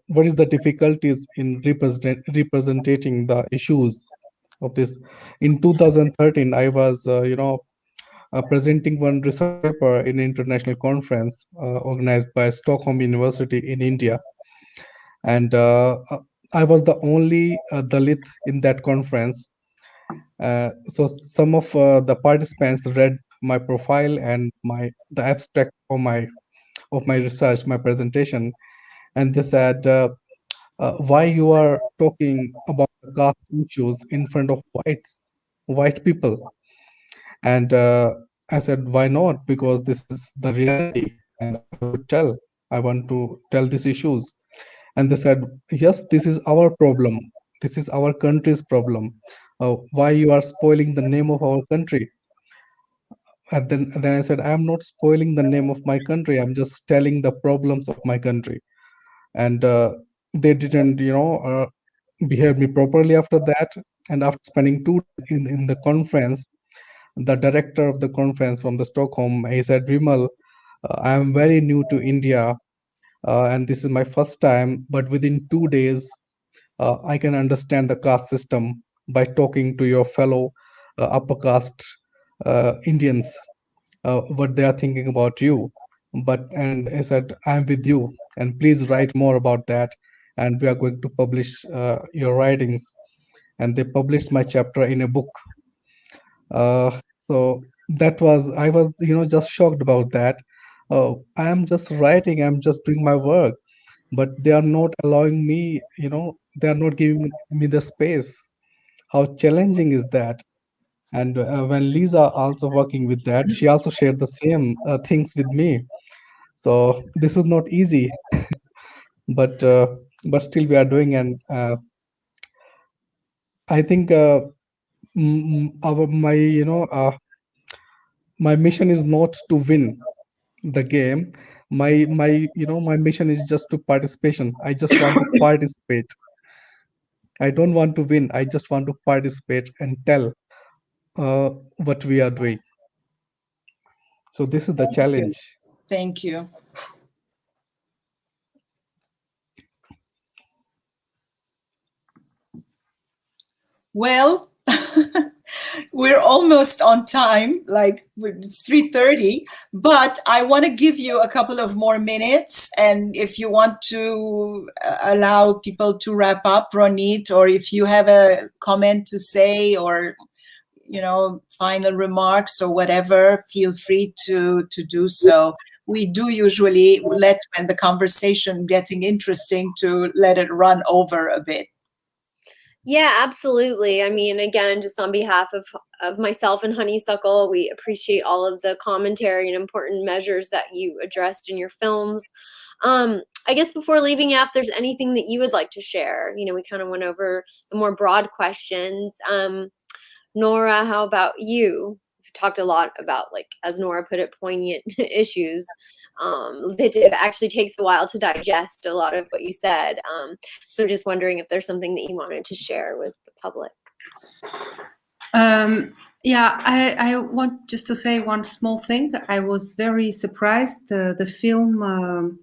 What is the difficulties in representing the issues of this? In 2013, I was, presenting one research paper in an international conference organized by Stockholm University in India. And I was the only Dalit in that conference. So some of the participants read my profile and the abstract of my research, my presentation, and they said, "Why you are talking about the caste issues in front of white people?" And I said, "Why not? Because this is the reality, and I would tell. I want to tell these issues." And they said, "Yes, this is our problem. This is our country's problem. Why you are spoiling the name of our country?" And then I said, "I am not spoiling the name of my country. I'm just telling the problems of my country." And they didn't, behave me properly after that. And after spending 2 days in the conference, the director of the conference from the Stockholm, he said, "Vimal, I am very new to India, and this is my first time. But within 2 days, I can understand the caste system by talking to your fellow upper caste Indians, what they are thinking about you. And I said, I'm with you, and please write more about that. And we are going to publish your writings." And they published my chapter in a book. So I was, just shocked about that. I am just writing, I'm just doing my work, but they are not allowing me, they are not giving me the space. How challenging is that? And when Lisa also working with that, she also shared the same things with me. So this is not easy, but still we are doing. And I think my mission is not to win the game. My mission is just to participation. I just want to participate. I don't want to win. I just want to participate and tell what we are doing. So this is the challenge. Thank you. Well, we're almost on time, like it's 3:30, but I want to give you a couple of more minutes. And if you want to allow people to wrap up, Ronit, or if you have a comment to say, or final remarks or whatever, feel free to do so. We do usually let, when the conversation getting interesting, to let it run over a bit. Yeah, absolutely. I mean, again, just on behalf of myself and Honeysuckle, we appreciate all of the commentary and important measures that you addressed in your films. I guess before leaving, if there's anything that you would like to share, we kind of went over the more broad questions. Nora, how about you? We've talked a lot about, like, as Nora put it, poignant issues. It actually takes a while to digest a lot of what you said. So just wondering if there's something that you wanted to share with the public. Yeah, I want just to say one small thing. I was very surprised. The film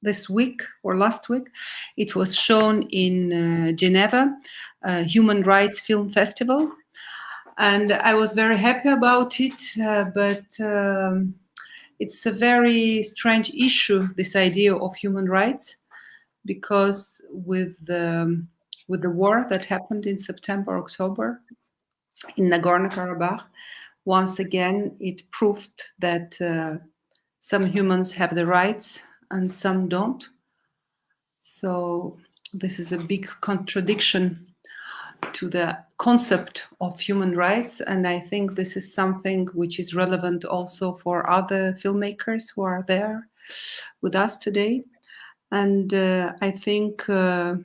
this week or last week, it was shown in Geneva, Human Rights Film Festival. And I was very happy about it, but it's a very strange issue, this idea of human rights, because with the war that happened in September, October in Nagorno-Karabakh, once again it proved that some humans have the rights and some don't. So this is a big contradiction to the concept of human rights, and I think this is something which is relevant also for other filmmakers who are there with us today. And I think there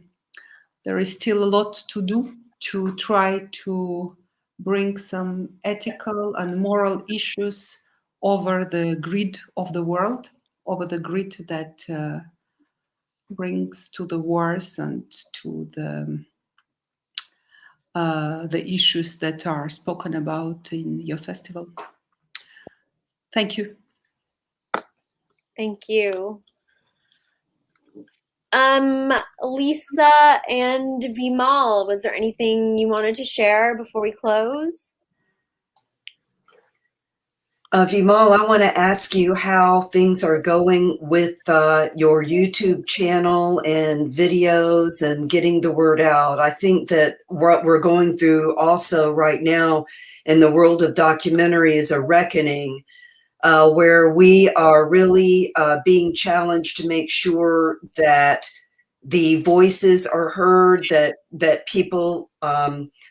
is still a lot to do to try to bring some ethical and moral issues over the grid of the world, over the grid that brings to the wars and to the issues that are spoken about in your festival. Thank you. Thank you. Lisa and Vimal, was there anything you wanted to share before we close? Vimal, I want to ask you how things are going with your YouTube channel and videos and getting the word out. I think that what we're going through also right now in the world of documentary is a reckoning where we are really being challenged to make sure that the voices are heard, that people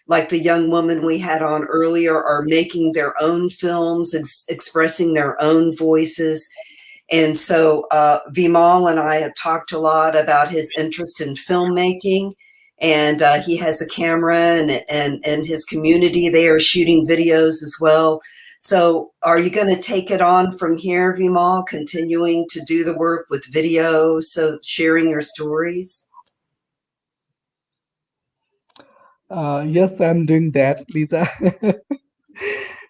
like the young woman we had on earlier are making their own films, expressing their own voices. And so Vimal and I have talked a lot about his interest in filmmaking, and he has a camera and his community, they are shooting videos as well. So are you going to take it on from here, Vimal, continuing to do the work with video, so sharing your stories? Yes, I'm doing that, Lisa.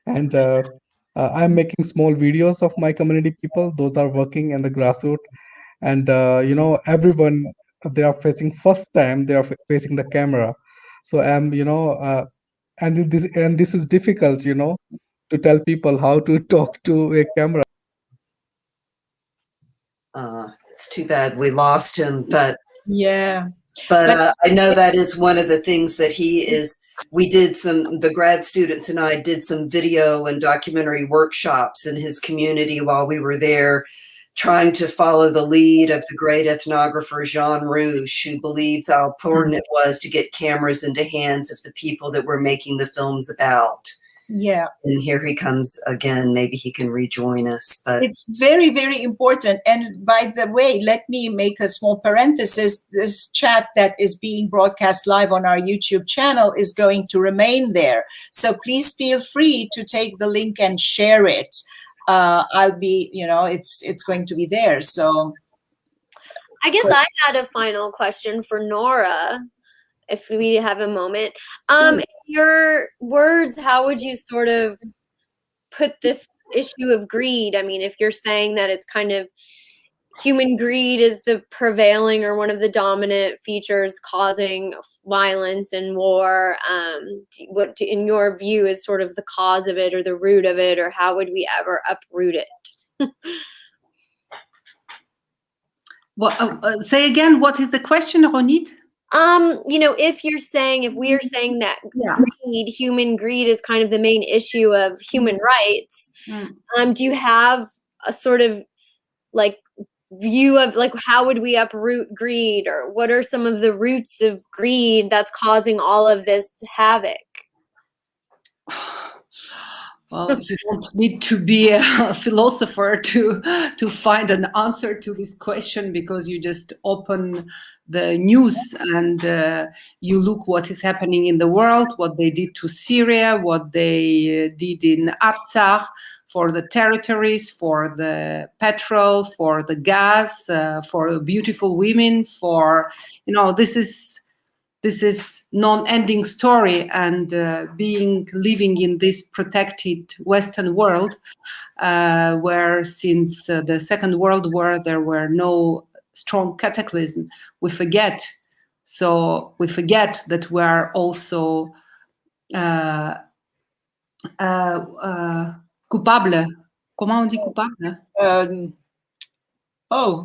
And I'm making small videos of my community people. Those are working in the grassroots. And, you know, everyone, they are facing first time, they are facing the camera. So I'm, you know, and this is difficult, you know, to tell people how to talk to a camera. It's too bad we lost him, but Yeah. But I know that is one of the things that we did the grad students and I did some video and documentary workshops in his community while we were there, trying to follow the lead of the great ethnographer Jean Rouge, who believed how important it was to get cameras into hands of the people that we're making the films about. Yeah. And here he comes again. Maybe he can rejoin us. But it's very, very important. And by the way, let me make a small parenthesis. This chat that is being broadcast live on our YouTube channel is going to remain there. So please feel free to take the link and share it. I'll be, you know, it's going to be there. So I guess I had a final question for Nora, if we have a moment. In your words, how would you sort of put this issue of greed? I mean, if you're saying that it's kind of human greed is the prevailing or one of the dominant features causing violence and war, what in your view is sort of the cause of it or the root of it, or how would we ever uproot it? Well, say again, what is the question, Ronit? You know, if we are saying that greed, human greed is kind of the main issue of human rights, do you have a sort of like view of like how would we uproot greed, or what are some of the roots of greed that's causing all of this havoc? Well, you don't need to be a philosopher to find an answer to this question, because you just open the news and you look what is happening in the world, what they did to Syria, what they did in Artsakh, for the territories, for the petrol, for the gas, for the beautiful women, for, you know, this is non-ending story. And living in this protected Western world, where since the Second World War there were no strong cataclysm, we forget. So we forget that we are also coupable. Comment on dit coupable?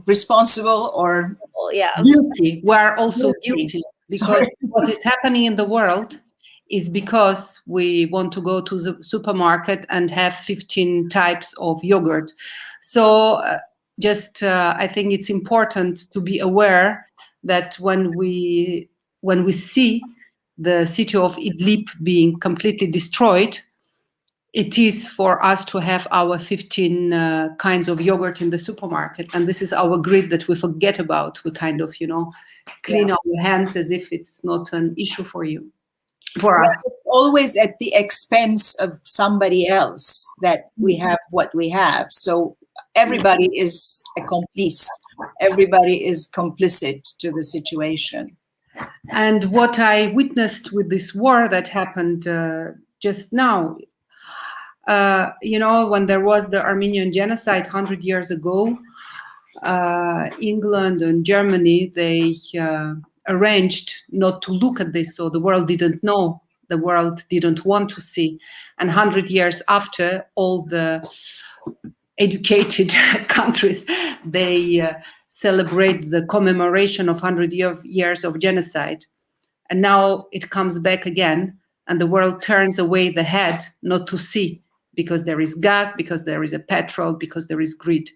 Responsible or guilty. We are also guilty because what is happening in the world is because we want to go to the supermarket and have 15 types of yogurt. So I think it's important to be aware that when we see the city of Idlib being completely destroyed, it is for us to have our 15 kinds of yogurt in the supermarket. And this is our grid that we forget about. We kind of, clean our hands as if it's not an issue for us. It's always at the expense of somebody else that we have what we have. So everybody is a complice. Everybody is complicit to the situation. And what I witnessed with this war that happened just now, when there was the Armenian genocide 100 years ago, England and Germany, they arranged not to look at this, so the world didn't know, the world didn't want to see. And 100 years after, all the educated countries, they celebrate the commemoration of 100 years of genocide. And now it comes back again, and the world turns away the head not to see, because there is gas, because there is a petrol, because there is greed.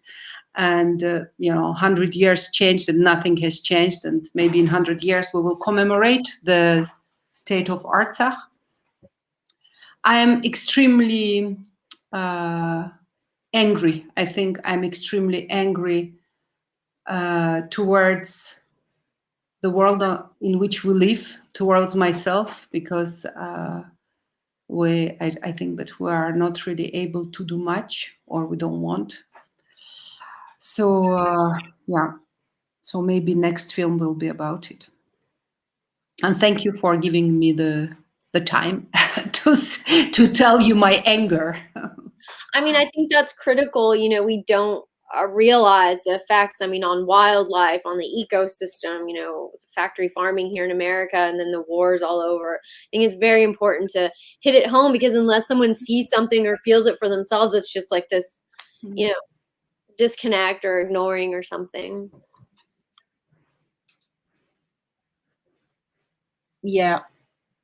And 100 years changed and nothing has changed, and maybe in 100 years we will commemorate the state of Artsakh. I am extremely angry. I think I'm extremely angry towards the world in which we live, towards myself, because I think that we are not really able to do much, or we don't want. So so maybe next film will be about it. And thank you for giving me the time to tell you my anger. I mean, I think that's critical. We don't realize the effects, on wildlife, on the ecosystem, with factory farming here in America, and then the wars all over. I think it's very important to hit it home, because unless someone sees something or feels it for themselves, it's just like this, disconnect or ignoring or something. Yeah,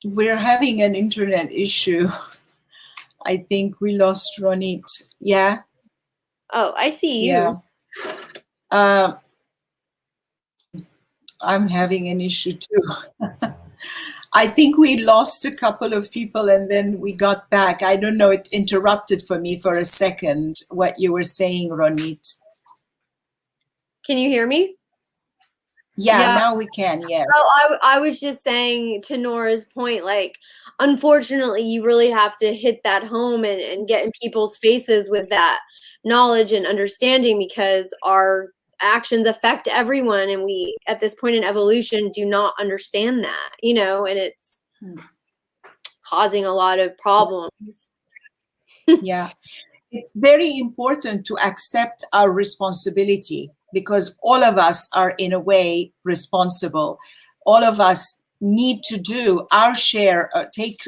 we're having an internet issue. I think we lost Ronit. Yeah. Oh, I see you. Yeah. I'm having an issue too. I think we lost a couple of people and then we got back. I don't know, it interrupted for me for a second what you were saying, Ronit. Can you hear me? Yeah, now we can, yes. Oh, I was just saying, to Nora's point, unfortunately, you really have to hit that home and get in people's faces with that knowledge and understanding, because our actions affect everyone, and we, at this point in evolution, do not understand that, and it's causing a lot of problems. Yeah, it's very important to accept our responsibility, because all of us are in a way responsible. All of us need to do our share, take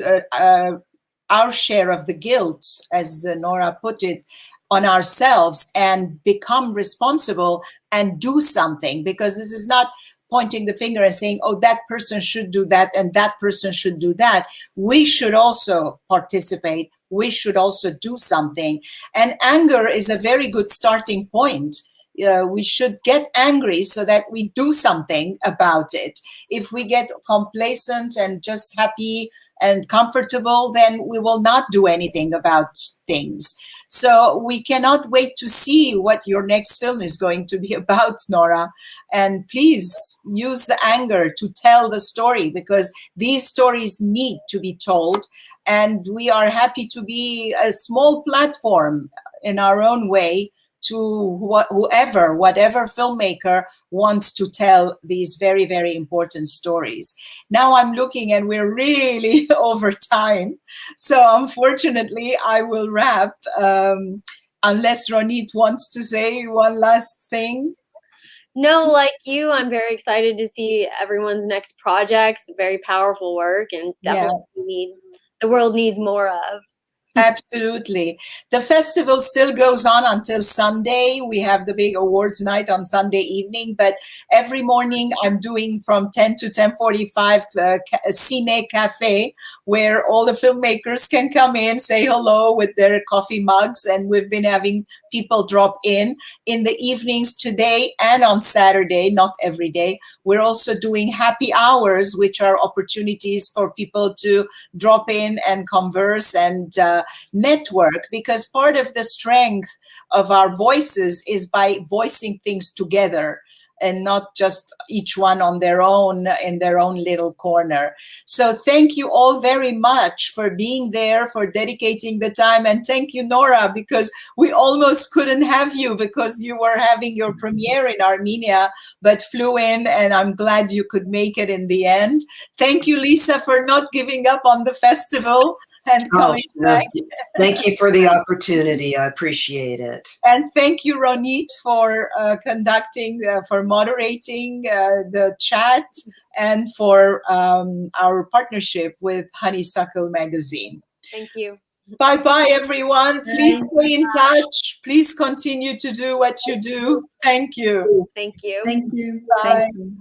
our share of the guilt, as Nora put it, on ourselves, and become responsible and do something. Because this is not pointing the finger and saying, oh, that person should do that and that person should do that. We should also participate. We should also do something. And anger is a very good starting point. We should get angry so that we do something about it. If we get complacent and just happy and comfortable, then we will not do anything about things. So we cannot wait to see what your next film is going to be about, Nora. And please use the anger to tell the story, because these stories need to be told. And we are happy to be a small platform in our own way to whatever filmmaker wants to tell these very, very important stories. Now I'm looking and we're really over time. So unfortunately, I will wrap, unless Ronit wants to say one last thing. No, like you, I'm very excited to see everyone's next projects. Very powerful work, and definitely the world needs more of. Absolutely. The festival still goes on until Sunday. We have the big awards night on Sunday evening, but every morning I'm doing from 10 to 10:45 Cine Cafe, where all the filmmakers can come in, say hello with their coffee mugs, and we've been having people drop in the evenings today and on Saturday, not every day. We're also doing happy hours, which are opportunities for people to drop in and converse and network, because part of the strength of our voices is by voicing things together and not just each one on their own in their own little corner. So thank you all very much for being there, for dedicating the time. And thank you, Nora, because we almost couldn't have you because you were having your premiere in Armenia, but flew in, and I'm glad you could make it in the end. Thank you, Lisa, for not giving up on the festival and coming back. Thank you for the opportunity. I appreciate it. And thank you, Ronit, for conducting, for moderating the chat, and for our partnership with Honeysuckle Magazine. Thank you. Bye-bye, everyone. Please stay in touch. Please continue to do what you do. Thank you. Thank you. Thank you. Bye. Thank you.